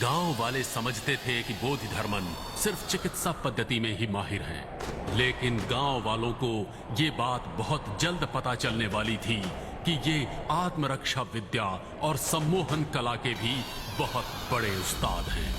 गांव वाले समझते थे कि बोधिधर्मन सिर्फ चिकित्सा पद्धति में ही माहिर हैं, लेकिन गांव वालों को ये बात बहुत जल्द पता चलने वाली थी कि ये आत्मरक्षा विद्या और सम्मोहन कला के भी बहुत बड़े उस्ताद हैं।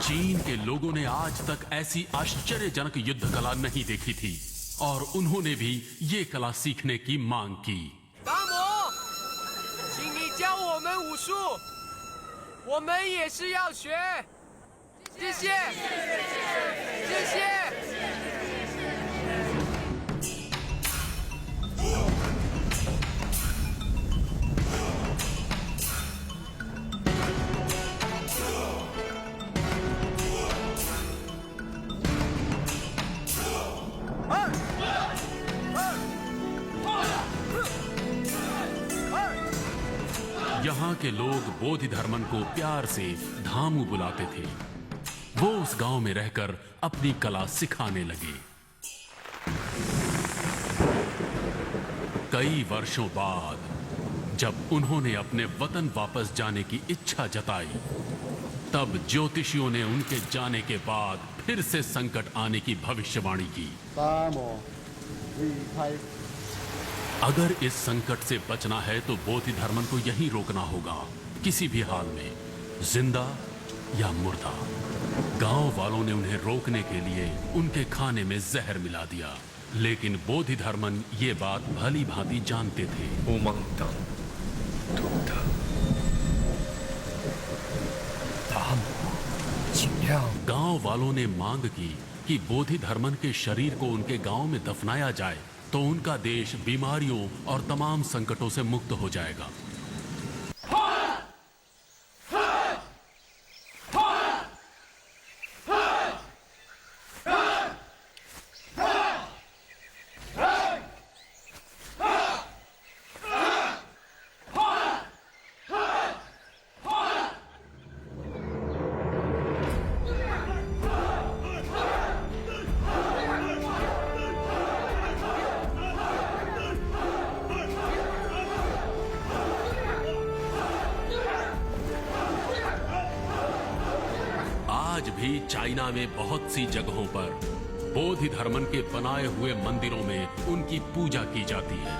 चीन के लोगों ने आज तक ऐसी आश्चर्यजनक युद्ध कला नहीं देखी थी और उन्होंने भी ये कला सीखने की मांग की। 达摩，请你教我们武术，我们也是要学。谢谢，谢谢。 यहाँ के लोग बोधिधर्मन को प्यार से धामू बुलाते थे। वो उस गांव में रहकर अपनी कला सिखाने लगे। कई वर्षों बाद जब उन्होंने अपने वतन वापस जाने की इच्छा जताई, तब ज्योतिषियों ने उनके जाने के बाद फिर से संकट आने की भविष्यवाणी की। अगर इस संकट से बचना है तो बोधिधर्मन को यहीं रोकना होगा, किसी भी हाल में, जिंदा या मुर्दा। गांव वालों ने उन्हें रोकने के लिए उनके खाने में जहर मिला दिया, लेकिन बोधिधर्मन ये बात भली भांति जानते थे। गांव वालों ने मांग की कि बोधिधर्मन के शरीर को उनके गांव में दफनाया जाए तो उनका देश बीमारियों और तमाम संकटों से मुक्त हो जाएगा। आज भी चाइना में बहुत सी जगहों पर बोधिधर्मन के बनाए हुए मंदिरों में उनकी पूजा की जाती है।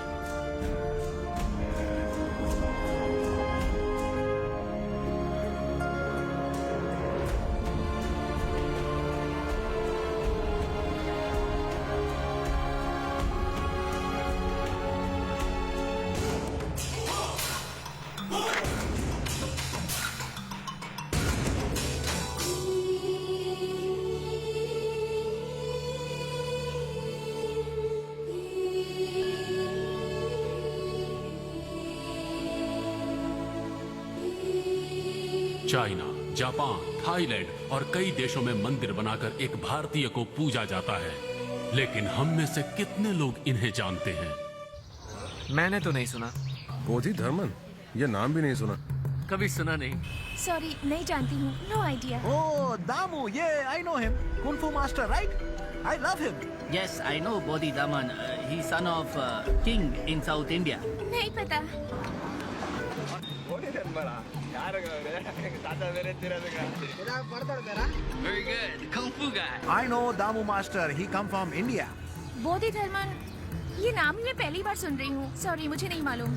चाइना, जापान, थाईलैंड और कई देशों में मंदिर बनाकर एक भारतीय को पूजा जाता है, लेकिन हम में से कितने लोग इन्हें जानते हैं? मैंने तो नहीं सुना। बोधिधर्मन, ये नाम भी नहीं सुना। कभी सुना नहीं। सॉरी, नहीं जानती हूँ। No idea. Oh, Damu, yeah, I know him. Kung Fu master, right? I love him. Yes, I know Bodhidharman. He's son of king in South India. नहीं पता। Very good. Kung Fu guy. I know Damu master. He come from India. Bodhidharman, ये नाम ही मैं पहली बार सुन रही हूँ। Sorry, मुझे नहीं मालूम।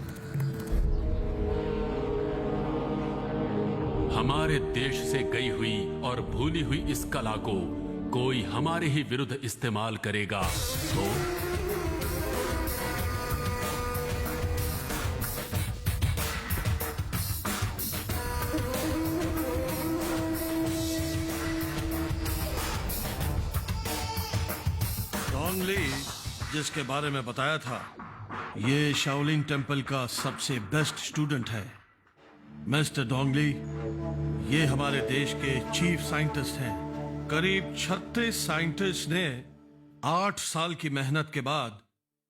हमारे देश से गई हुई और भूली हुई इस कला को कोई हमारे ही विरुद्ध इस्तेमाल करेगा तो डोंगली, जिसके बारे में बताया था, ये शाओलिन टेम्पल का सबसे बेस्ट स्टूडेंट है। मिस्टर डोंगली, ये हमारे देश के चीफ साइंटिस्ट हैं। करीब 36 साइंटिस्ट ने 8 साल की मेहनत के बाद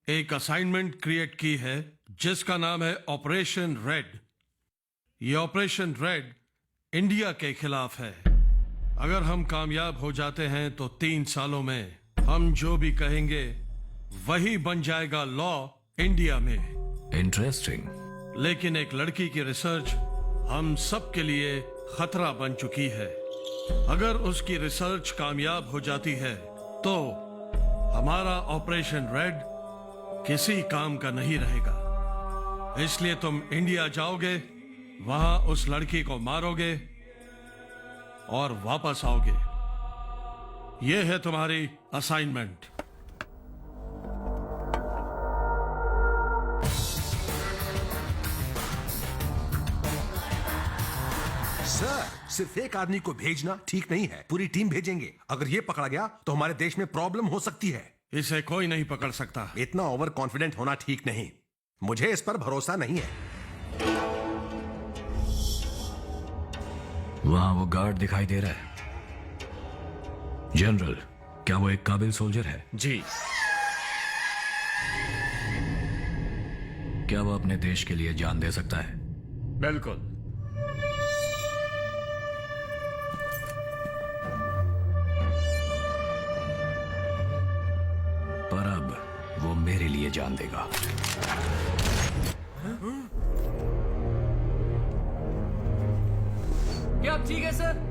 एक असाइनमेंट क्रिएट की है जिसका नाम है ऑपरेशन रेड। ये ऑपरेशन रेड इंडिया के खिलाफ है। अगर हम कामयाब हो जाते हैं तो 3 सालों में हम जो भी कहेंगे वही बन जाएगा लॉ इंडिया में। इंटरेस्टिंग। लेकिन एक लड़की की रिसर्च हम सब के लिए खतरा बन चुकी है। अगर उसकी रिसर्च कामयाब हो जाती है तो हमारा ऑपरेशन रेड किसी काम का नहीं रहेगा। इसलिए तुम इंडिया जाओगे, वहां उस लड़की को मारोगे और वापस आओगे। यह है तुम्हारी असाइनमेंट। सर, सिर्फ एक आदमी को भेजना ठीक नहीं है। पूरी टीम भेजेंगे। अगर ये पकड़ा गया तो हमारे देश में प्रॉब्लम हो सकती है। इसे कोई नहीं पकड़ सकता। इतना ओवर कॉन्फिडेंट होना ठीक नहीं। मुझे इस पर भरोसा नहीं है। वहां वो गार्ड दिखाई दे रहा है। जनरल, क्या वो एक काबिल सोल्जर है? जी। क्या वो अपने देश के लिए जान दे सकता है? बिल्कुल। पर अब वो मेरे लिए जान देगा। क्या अब ठीक है सर?